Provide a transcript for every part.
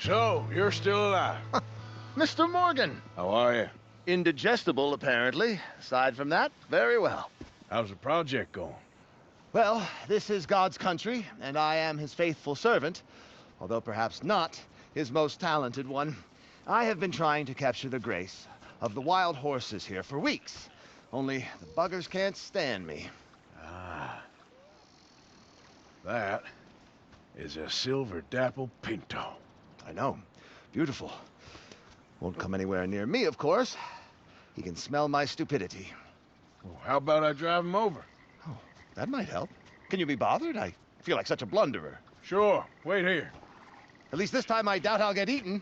So, you're still alive. Mr. Morgan! How are you? Indigestible, apparently. Aside from that, very well. How's the project going? Well, this is God's country, and I am his faithful servant, although perhaps not his most talented one. I have been trying to capture the grace of the wild horses here for weeks, only the buggers can't stand me. Ah. That is a silver dapple pinto. I know. Beautiful. Won't come anywhere near me, of course. He can smell my stupidity. Well, how about I drive him over? Oh, that might help. Can you be bothered? I feel like such a blunderer. Sure. Wait here. At least this time I doubt I'll get eaten.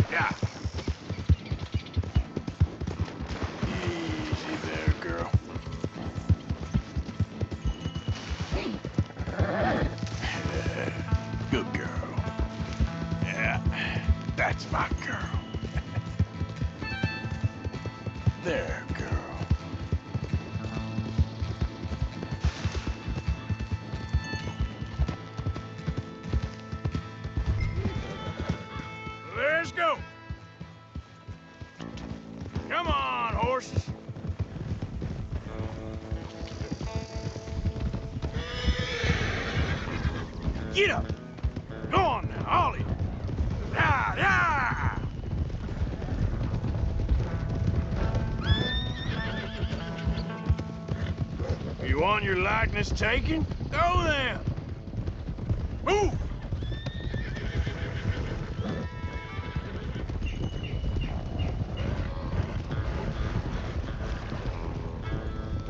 Yeah. Easy there, girl. Good girl. Yeah, that's my girl. There, girl. Let's go. Come on, horses. Get up. Go on now, Ollie. Yeah, yeah. You want your likeness taken? Go then. Move.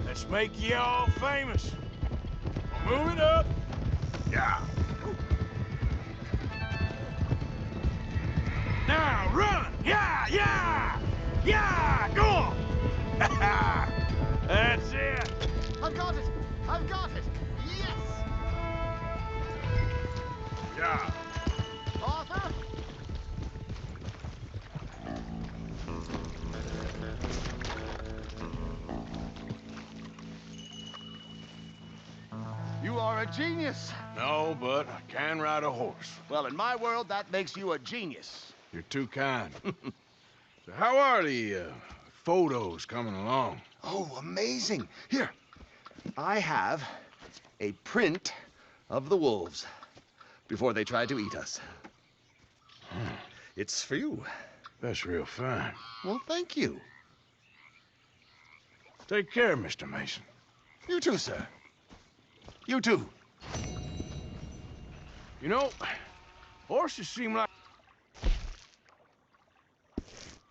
Let's make you all famous. Move it up. Yeah. Now run! Yeah, yeah! Yeah! Go on! That's it! I've got it! I've got it! Yes! Yeah. Arthur? You are a genius! No, but I can ride a horse. Well, in my world, that makes you a genius. You're too kind. So how are the photos coming along? Oh, amazing! Here, I have a print of the wolves before they tried to eat us. It's for you. That's real fine. Well, thank you. Take care, Mr. Mason. You too, sir. You too. You know, horses seem like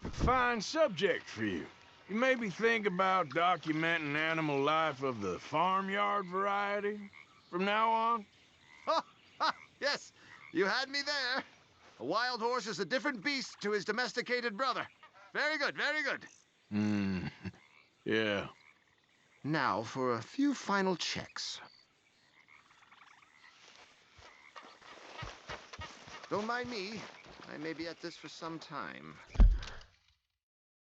a fine subject for you. You maybe think about documenting animal life of the farmyard variety from now on? Yes, you had me there. A wild horse is a different beast to his domesticated brother. Very good, very good. Yeah. Now for a few final checks. Don't mind me. I may be at this for some time.